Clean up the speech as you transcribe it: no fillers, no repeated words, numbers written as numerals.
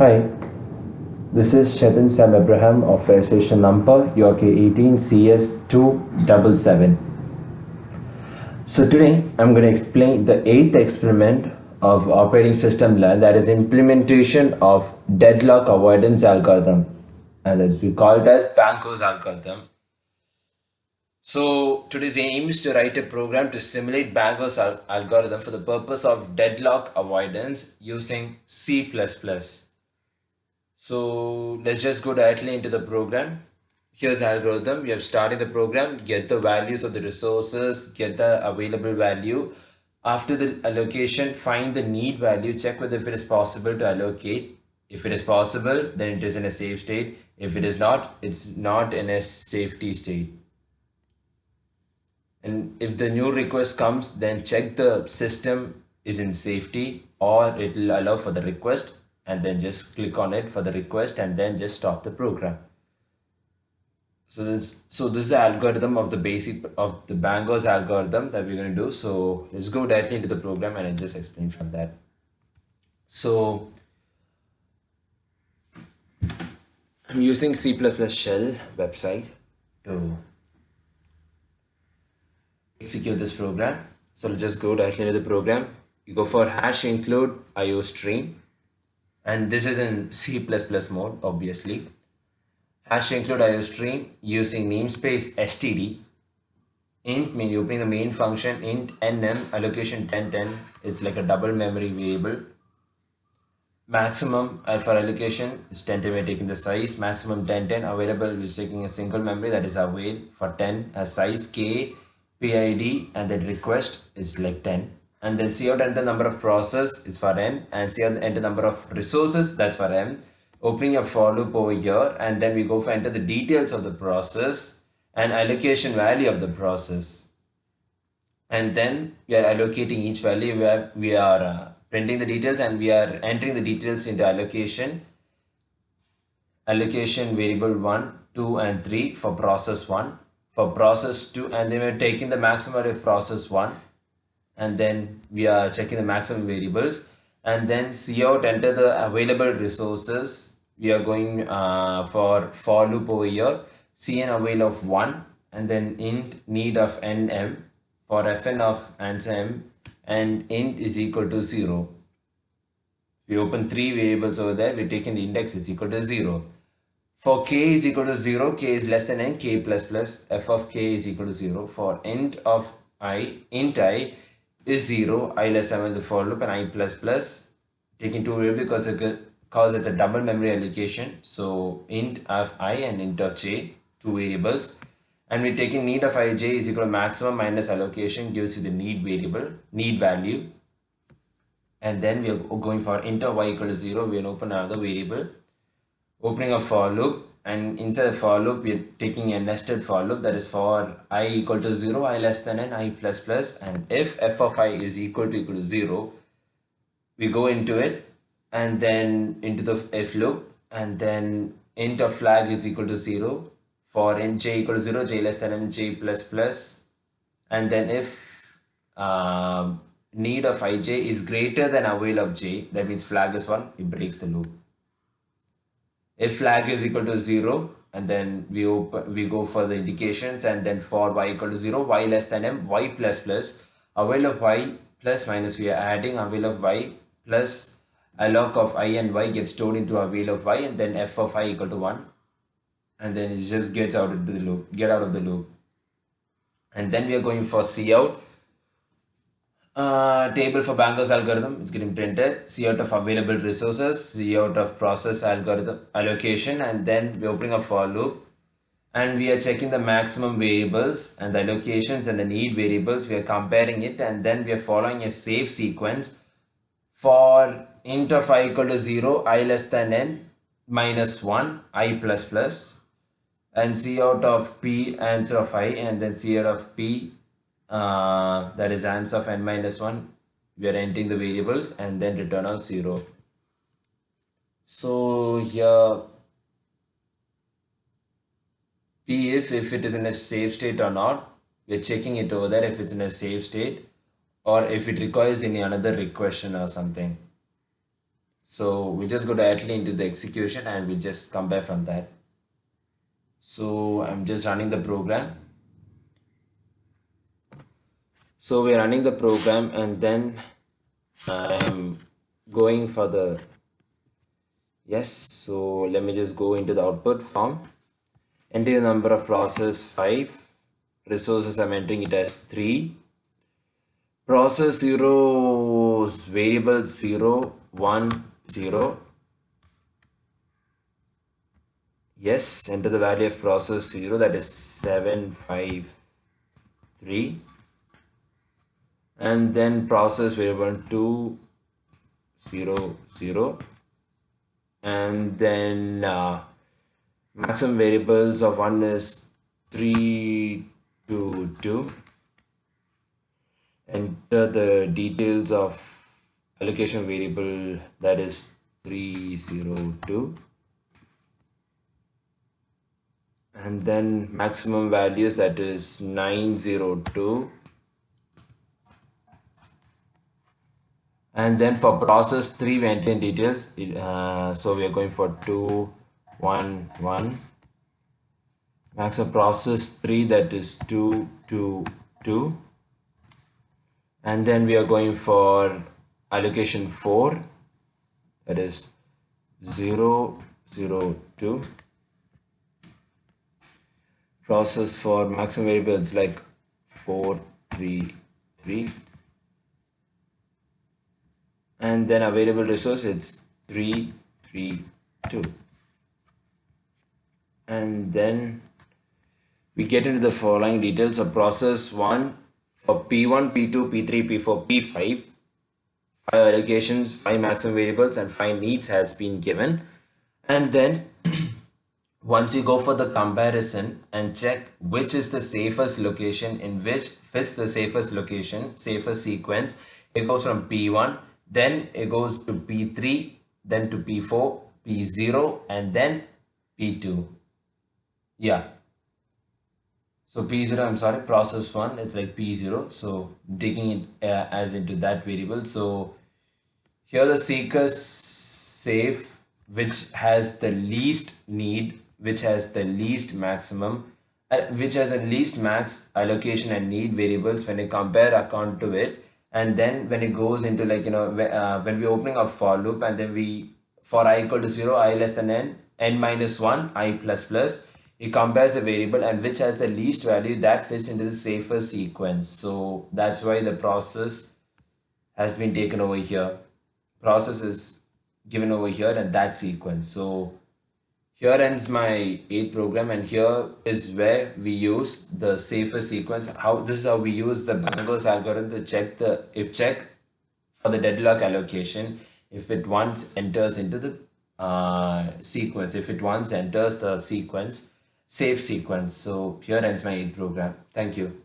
Hi, this is Chetan Sam Abraham of registration number URK18CS277. So today I'm going to explain the 8th experiment of operating system learn, that is implementation of deadlock avoidance algorithm, and as we call it as Banco's algorithm. So today's aim is to write a program to simulate Banco's algorithm for the purpose of deadlock avoidance using C++. So let's just go directly into the program. Here's the algorithm. We have started the program, get the values of the resources, get the available value. After the allocation, find the need value, check whether if it is possible to allocate. If it is possible, then it is in a safe state. If it is not, it's not in a safety state. And if the new request comes, then check the system is in safety, or it will allow for the request, and then just click on it for the request and then just stop the program. So this is the algorithm of the basic of the Banco's algorithm that we're going to do. So let's go directly into the program and I'll just explain from that. So I'm using C++ shell website to execute this program. So let's just go directly into the program. You go for hash include IO stream, and this is in C++ mode, obviously. Hash include IO stream using namespace std. Int mean you opening the main function int nm allocation 1010 is like a double memory variable. Maximum for allocation is 10 we're taking the size. Maximum 1010 available, we're taking a single memory, that is avail for 10 as size k PID, and then request is like 10. And then cout enter number of process is for n, and cout enter number of resources, that's for m. Opening a for loop over here, and then we go for enter the details of the process and allocation value of the process. And then we are allocating each value. We are printing the details and we are entering the details into allocation variable 1, 2, and 3 for process 1. For process 2, and then we're taking the maximum of process 1, and then we are checking the maximum variables, and then cout enter the available resources. We are going for loop over here, cn avail of 1, and then int need of nm for fn of answer m, and int is equal to 0. We open 3 variables over there, we're taking the index is equal to 0. For k is equal to 0, k is less than n, k plus plus, f of k is equal to 0. For int I is 0, I less than the for loop, and I plus plus, taking 2 variables because it's a double memory allocation. So int of I and int of j, 2 variables. And we're taking need of ij is equal to maximum minus allocation gives you the need value. And then we are going for int of y equal to 0, we will open another variable. Opening a for loop, and inside the for loop we are taking a nested for loop, that is for I equal to 0, I less than n, I plus plus, and if f of I is equal to 0, we go into it and then into the if loop, and then int of flag is equal to 0 for int j equal to 0, j less than n, j plus plus, and then if need of ij is greater than avail of j, that means flag is 1, it breaks the loop. If flag is equal to 0, and then we go for the indications, and then for y equal to 0, y less than m, y plus plus, avail of y plus minus, we are adding avail of y plus alloc of I and y gets stored into avail of y, and then f of I equal to 1, and then it just gets out of the loop, And then we are going for cout. Table for Banco's algorithm, it's getting printed. Cout of available resources, cout of process algorithm allocation, and then we're opening a for loop, and we are checking the maximum variables and the allocations and the need variables. We are comparing it, and then we are following a safe sequence for int of I equal to 0, I less than n, minus 1, I plus plus, and cout of p answer of I, and then cout of p that is answer of n minus 1, we are entering the variables, and then return of 0. So here p if it is in a safe state or not, we are checking it over there if it's in a safe state, or if it requires any another requestion or something. So we just go directly into the execution and we just compare from that. So I'm just running the program. So we're running the program and then I'm going for the yes. So let me just go into the output form. Enter the number of process 5. Resources I'm entering it as 3. Process 0's variable 0, 1, 0. Yes, enter the value of process 0, that is 7, 5, 3. And then process variable 2, 0, 0. And then maximum variables of 1 is 3, 2, 2. Enter the details of allocation variable, that is 302. And then maximum values, that is 902. And then for process 3 we enter in details. So we are going for 2, 1, 1. Maximum process 3, that is 2, 2, 2. And then we are going for allocation 4, that is 0, 0, 2. Process for maximum variables like 4, 3, 3. And then available resource, it's 3, 3, 2. And then we get into the following details of process 1 for P1, P2, P3, P4, P5. 5 allocations, 5 maximum variables, and 5 needs has been given. And then once you go for the comparison and check which is the safest location in which fits the safest location, safest sequence, it goes from P1, then it goes to P3, then to P4, P0, and then P2. Yeah. So P0, I'm sorry, process 1 is like P0. So digging it as into that variable. So here the seekers safe, which has the least need, which has the least maximum, which has the least max allocation and need variables when you compare account to it. And then when it goes into like, when we're opening a for loop and then we, for I equal to 0, I less than n, n minus 1, I plus plus, it compares a variable and which has the least value that fits into the safest sequence. So that's why the process has been taken over here. Process is given over here and that sequence. So here ends my 8 program, and here is where we use the safest sequence. This is how we use the Bangos algorithm to check the if check for the deadlock allocation if it once enters into the sequence, if it once enters the sequence, safe sequence. So here ends my 8 program. Thank you.